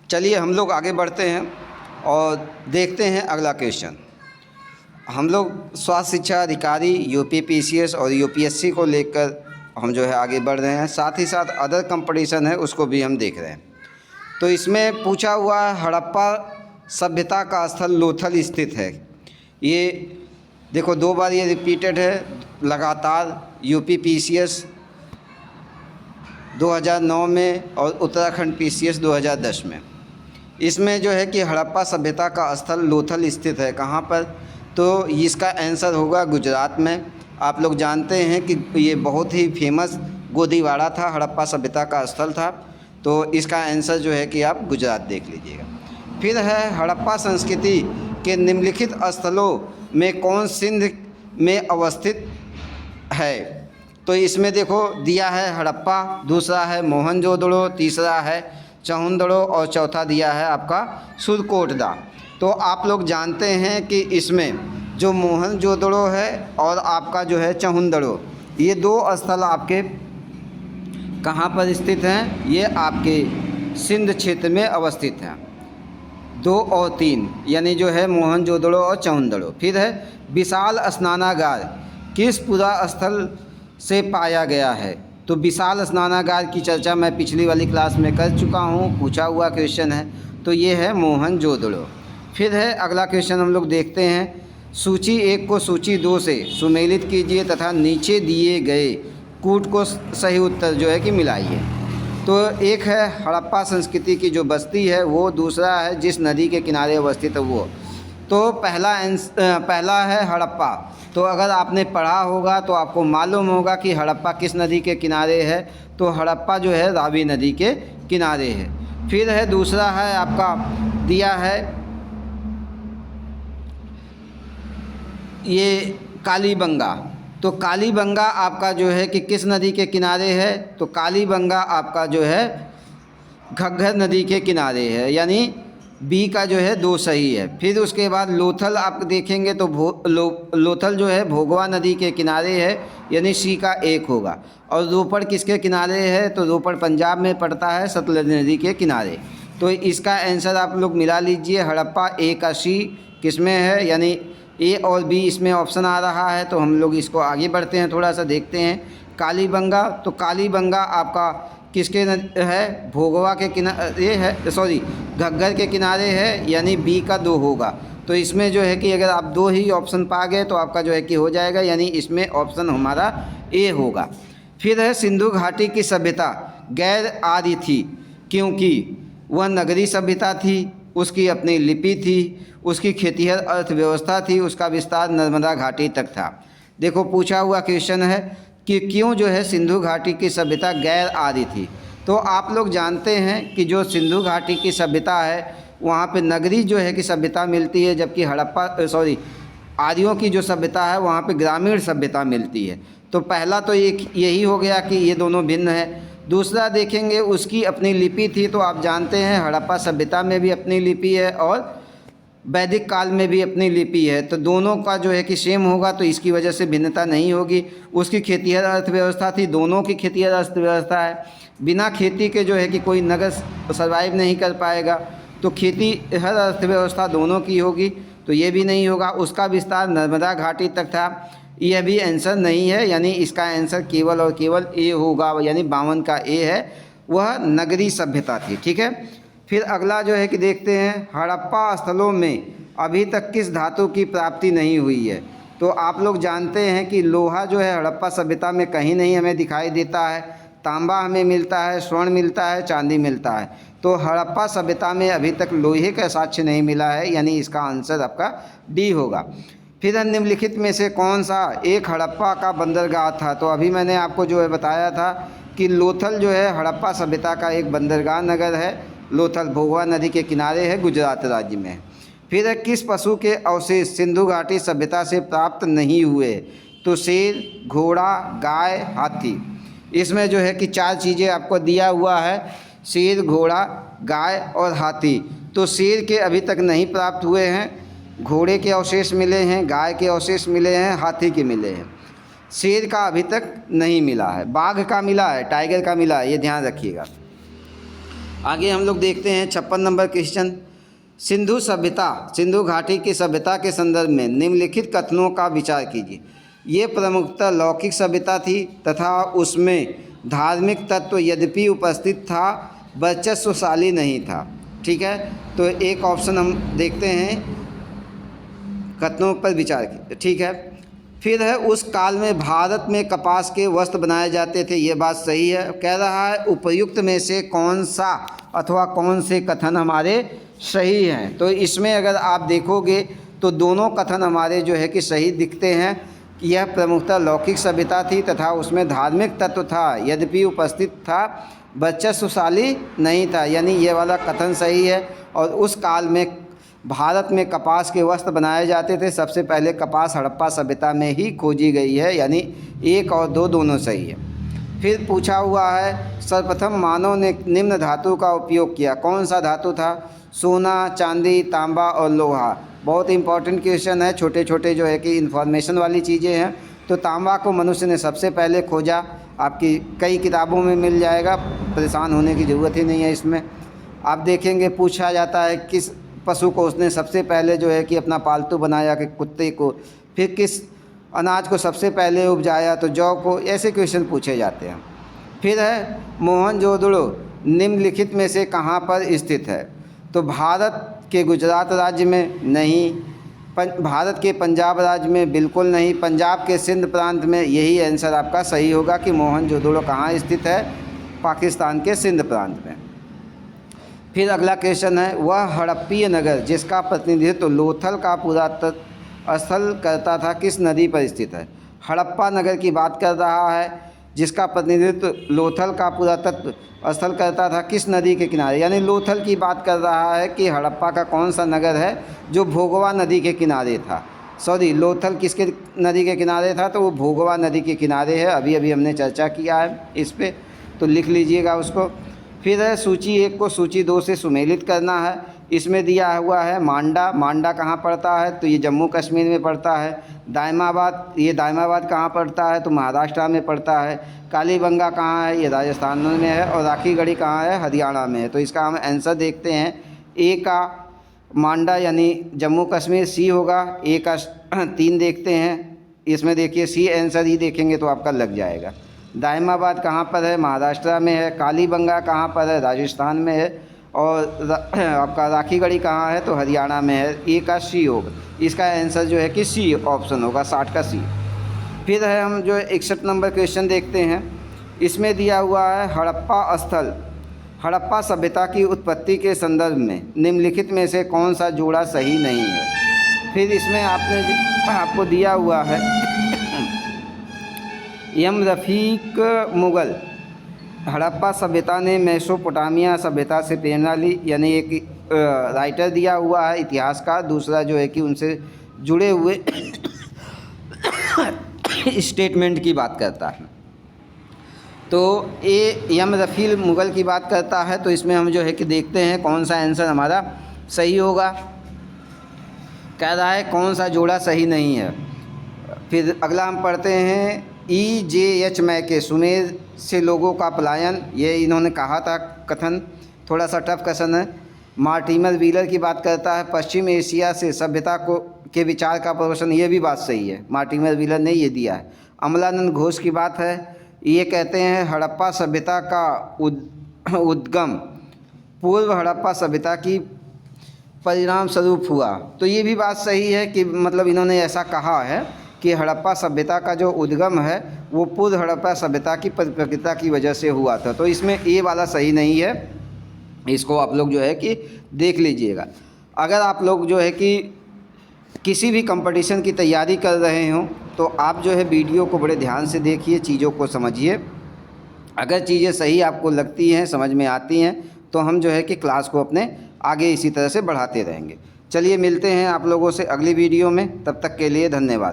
चलिए हम लोग आगे बढ़ते हैं और देखते हैं अगला क्वेश्चन। हम लोग स्वास्थ्य शिक्षा अधिकारी यूपी पीसीएस और यूपीएससी को लेकर हम जो है आगे बढ़ रहे हैं, साथ ही साथ अदर कंपटीशन है उसको भी हम देख रहे हैं। तो इसमें पूछा हुआ है हड़प्पा सभ्यता का स्थल लोथल स्थित है। ये देखो 2 बार ये रिपीटेड है लगातार, यूपी पीसीएस 2009 में और उत्तराखंड पीसीएस 2010 में। इसमें जो है कि हड़प्पा सभ्यता का स्थल लोथल स्थित है। कहाँ पर? तो इसका आंसर होगा गुजरात में। आप लोग जानते हैं कि ये बहुत ही फेमस गोदीवाड़ा था, हड़प्पा सभ्यता का स्थल था। तो इसका आंसर जो है कि आप गुजरात देख लीजिएगा। फिर है हड़प्पा संस्कृति के निम्नलिखित स्थलों में कौन सिंध में अवस्थित है? तो इसमें देखो दिया है हड़प्पा, दूसरा है मोहनजोदड़ो, तीसरा है चहुंदड़ो और चौथा दिया है आपका सुरकोटदा। तो आप लोग जानते हैं कि इसमें जो मोहनजोदड़ो है और आपका जो है चहुंदड़ो, ये 2 स्थल आपके कहाँ पर स्थित हैं? ये आपके सिंध क्षेत्र में अवस्थित हैं। 2 और 3 यानी जो है मोहनजोदड़ो और चहुंदड़ो। फिर है विशाल स्नानागार किस पुरा स्थल से पाया गया है? तो विशाल स्नानागार की चर्चा मैं पिछली वाली क्लास में कर चुका हूँ, पूछा हुआ क्वेश्चन है। तो ये है मोहनजोदड़ो। फिर है अगला क्वेश्चन हम लोग देखते हैं। सूची 1 को सूची 2 से सुमेलित कीजिए तथा नीचे दिए गए कूट को सही उत्तर जो है कि मिलाइए। तो एक है हड़प्पा संस्कृति की जो बस्ती है वो, दूसरा है जिस नदी के किनारे अवस्थित है वो। तो पहला है हड़प्पा। तो अगर आपने पढ़ा होगा तो आपको मालूम होगा कि हड़प्पा किस नदी के किनारे है। तो हड़प्पा जो है रावी नदी के किनारे है। फिर है दूसरा है आपका दिया है ये कालीबंगा। तो कालीबंगा आपका जो है कि किस नदी के किनारे है? तो कालीबंगा आपका जो है घग्गर नदी के किनारे है, यानी बी का जो है 2 सही है। फिर उसके बाद लोथल आप देखेंगे तो लोथल जो है भोगवा नदी के किनारे है, यानी सी का 1 होगा। और रोपड़ किसके किनारे है? तो रोपड़ पंजाब में पड़ता है, सतलज नदी के किनारे। तो इसका आंसर आप लोग मिला लीजिए। हड़प्पा ए का सी किस में है, यानी ए और बी इसमें ऑप्शन आ रहा है। तो हम लोग इसको आगे बढ़ते हैं, थोड़ा सा देखते हैं। कालीबंगा, तो कालीबंगा आपका किसके है? भोगवा के किनारे है, सॉरी घग्गर के किनारे है, यानी बी का 2 होगा। तो इसमें जो है कि अगर आप 2 ही ऑप्शन पा गए तो आपका जो है कि हो जाएगा, यानी इसमें ऑप्शन हमारा ए होगा। फिर है सिंधु घाटी की सभ्यता गैर आर्य थी क्योंकि वह नगरी सभ्यता थी, उसकी अपनी लिपि थी, उसकी खेतिहर अर्थव्यवस्था थी, उसका विस्तार नर्मदा घाटी तक था। देखो पूछा हुआ क्वेश्चन है कि क्यों जो है सिंधु घाटी की सभ्यता गैर आर्य थी। तो आप लोग जानते हैं कि जो सिंधु घाटी की सभ्यता है वहाँ पे नगरी जो है कि सभ्यता मिलती है, जबकि आर्यों की जो सभ्यता है वहाँ पे ग्रामीण सभ्यता मिलती है। तो पहला तो यही हो गया कि ये दोनों भिन्न है। दूसरा देखेंगे उसकी अपनी लिपि थी। तो आप जानते हैं हड़प्पा सभ्यता में भी अपनी लिपि है और वैदिक काल में भी अपनी लिपि है। तो दोनों का जो है कि सेम होगा, तो इसकी वजह से भिन्नता नहीं होगी। उसकी खेतिहर अर्थव्यवस्था थी, दोनों की खेतिहर अर्थव्यवस्था है। बिना खेती के जो है कि कोई नगर सर्वाइव नहीं कर पाएगा। तो खेतिहर अर्थव्यवस्था दोनों की होगी, तो ये भी नहीं होगा। उसका विस्तार नर्मदा घाटी तक था, यह भी आंसर नहीं है, यानी इसका आंसर केवल और केवल ए होगा, यानी 52 का ए है, वह नगरी सभ्यता थी। ठीक है। फिर अगला जो है कि देखते हैं हड़प्पा स्थलों में अभी तक किस धातु की प्राप्ति नहीं हुई है। तो आप लोग जानते हैं कि लोहा जो है हड़प्पा सभ्यता में कहीं नहीं हमें दिखाई देता है। तांबा हमें मिलता है, स्वर्ण मिलता है, चांदी मिलता है। तो हड़प्पा सभ्यता में अभी तक लोहे का साक्ष्य नहीं मिला है, यानी इसका आंसर आपका डी होगा। फिर निम्नलिखित में से कौन सा एक हड़प्पा का बंदरगाह था? तो अभी मैंने आपको जो है बताया था कि लोथल जो है हड़प्पा सभ्यता का एक बंदरगाह नगर है। लोथल भोगवा नदी के किनारे है, गुजरात राज्य में। फिर किस पशु के अवशेष सिंधु घाटी सभ्यता से प्राप्त नहीं हुए? तो शेर, घोड़ा, गाय, हाथी। इसमें जो है कि 4 चीज़ें आपको दिया हुआ है, शेर, घोड़ा, गाय और हाथी। तो शेर के अभी तक नहीं प्राप्त हुए हैं, घोड़े के अवशेष मिले हैं, गाय के अवशेष मिले हैं, हाथी के मिले हैं। शेर का अभी तक नहीं मिला है, बाघ का मिला है, टाइगर का मिला है, ये ध्यान रखिएगा। आगे हम लोग देखते हैं 56 नंबर क्वेश्चन। सिंधु सभ्यता, सिंधु घाटी की सभ्यता के संदर्भ में निम्नलिखित कथनों का विचार कीजिए। ये प्रमुखतः लौकिक सभ्यता थी तथा उसमें धार्मिक तत्व यद्यपि उपस्थित था, वर्चस्वशाली नहीं था। ठीक है, तो एक ऑप्शन हम देखते हैं, कथनों पर विचार कीजिए। ठीक है, फिर है उस काल में भारत में कपास के वस्त्र बनाए जाते थे, ये बात सही है। कह रहा है उपयुक्त में से कौन सा अथवा कौन से कथन हमारे सही हैं। तो इसमें अगर आप देखोगे तो दोनों कथन हमारे जो है कि सही दिखते हैं कि यह प्रमुखतः लौकिक सभ्यता थी तथा उसमें धार्मिक तत्व था यद्यपि उपस्थित था, वर्चस्वशाली नहीं था, यानी ये वाला कथन सही है। और उस काल में भारत में कपास के वस्त्र बनाए जाते थे, सबसे पहले कपास हड़प्पा सभ्यता में ही खोजी गई है, यानी 1 और 2 दोनों सही है। फिर पूछा हुआ है सर्वप्रथम मानव ने निम्न धातु का उपयोग किया, कौन सा धातु था? सोना, चांदी, तांबा और लोहा। बहुत इंपॉर्टेंट क्वेश्चन है, छोटे छोटे जो है कि इन्फॉर्मेशन वाली चीज़ें हैं। तो तांबा को मनुष्य ने सबसे पहले खोजा, आपकी कई किताबों में मिल जाएगा, परेशान होने की ज़रूरत ही नहीं है इसमें। आप देखेंगे पूछा जाता है किस पशु को उसने सबसे पहले जो है कि अपना पालतू बनाया, कि कुत्ते को। फिर किस अनाज को सबसे पहले उपजाया, तो जौ को। ऐसे क्वेश्चन पूछे जाते हैं। फिर है मोहनजोदड़ो निम्नलिखित में से कहाँ पर स्थित है? तो भारत के गुजरात राज्य में नहीं, भारत के पंजाब राज्य में बिल्कुल नहीं, पंजाब के सिंध प्रांत में। यही आंसर आपका सही होगा कि मोहनजोदड़ो कहाँ स्थित है? पाकिस्तान के सिंध प्रांत में। फिर अगला क्वेश्चन है वह हड़प्पीय नगर जिसका प्रतिनिधित्व लोथल का पुरातत्व स्थल करता था किस नदी पर स्थित है? हड़प्पा नगर की बात कर रहा है जिसका प्रतिनिधित्व लोथल का पुरातत्व स्थल करता था किस नदी के किनारे, यानी लोथल की बात कर रहा है कि हड़प्पा का कौन सा नगर है जो भोगवा नदी के किनारे था। सॉरी, लोथल किसके नदी के किनारे था? तो वो भोगवा नदी के किनारे है। अभी अभी हमने चर्चा किया है इस पर, तो लिख लीजिएगा उसको। फिर है सूची 1 को सूची 2 से सुमेलित करना है। इसमें दिया हुआ है मांडा, मांडा कहाँ पड़ता है? तो ये जम्मू कश्मीर में पड़ता है। दायमाबाद, ये दायमाबाद कहाँ पड़ता है? तो महाराष्ट्र में पड़ता है। कालीबंगा कहाँ है? ये राजस्थान में है। और राखीगढ़ी कहाँ है? हरियाणा में है। तो इसका हम आंसर देखते हैं। ए का मांडा यानी जम्मू कश्मीर सी होगा। ए का 3 देखते हैं, इसमें देखिए सी आंसर ही देखेंगे तो आपका लग जाएगा। दायमाबाद कहाँ पर है? महाराष्ट्र में है। कालीबंगा कहाँ पर है? राजस्थान में है। और आपका राखीगढ़ी कहाँ है? तो हरियाणा में है। ए का सी होगा, इसका आंसर जो है कि सी ऑप्शन होगा, 60 का सी। फिर है हम जो 61 नंबर क्वेश्चन देखते हैं। इसमें दिया हुआ है हड़प्पा स्थल, हड़प्पा सभ्यता की उत्पत्ति के संदर्भ में निम्नलिखित में से कौन सा जोड़ा सही नहीं है? फिर इसमें आपको दिया हुआ है एम रफ़ीक मुग़ल, हड़प्पा सभ्यता ने मेसोपोटामिया सभ्यता से प्रेरणा ली, यानी एक राइटर दिया हुआ है इतिहास का। दूसरा जो है कि उनसे जुड़े हुए स्टेटमेंट की बात करता है। तो एम रफ़ीक मुग़ल की बात करता है। तो इसमें हम जो है कि देखते हैं कौन सा आंसर हमारा सही होगा। कह रहा है कौन सा जोड़ा सही नहीं है। फिर अगला हम पढ़ते हैं EJ मैके, सुमेर से लोगों का पलायन, ये इन्होंने कहा था कथन, थोड़ा सा टफ क्वेश्चन है। मार्टिमर व्हीलर की बात करता है पश्चिम एशिया से सभ्यता को के विचार का प्रदर्शन, ये भी बात सही है, मार्टिमर व्हीलर ने ये दिया है। अमलानंद घोष की बात है, ये कहते हैं हड़प्पा सभ्यता का उद्गम पूर्व हड़प्पा सभ्यता की परिणाम स्वरूप हुआ। तो ये भी बात सही है कि मतलब इन्होंने ऐसा कहा है कि हड़प्पा सभ्यता का जो उद्गम है वो पूर्व हड़प्पा सभ्यता की प्रकृति की वजह से हुआ था। तो इसमें ए वाला सही नहीं है, इसको आप लोग जो है कि देख लीजिएगा। अगर आप लोग जो है कि किसी भी कंपटीशन की तैयारी कर रहे हों तो आप जो है वीडियो को बड़े ध्यान से देखिए, चीज़ों को समझिए। अगर चीज़ें सही आपको लगती हैं, समझ में आती हैं, तो हम जो है कि क्लास को अपने आगे इसी तरह से बढ़ाते रहेंगे। चलिए मिलते हैं आप लोगों से अगली वीडियो में, तब तक के लिए धन्यवाद।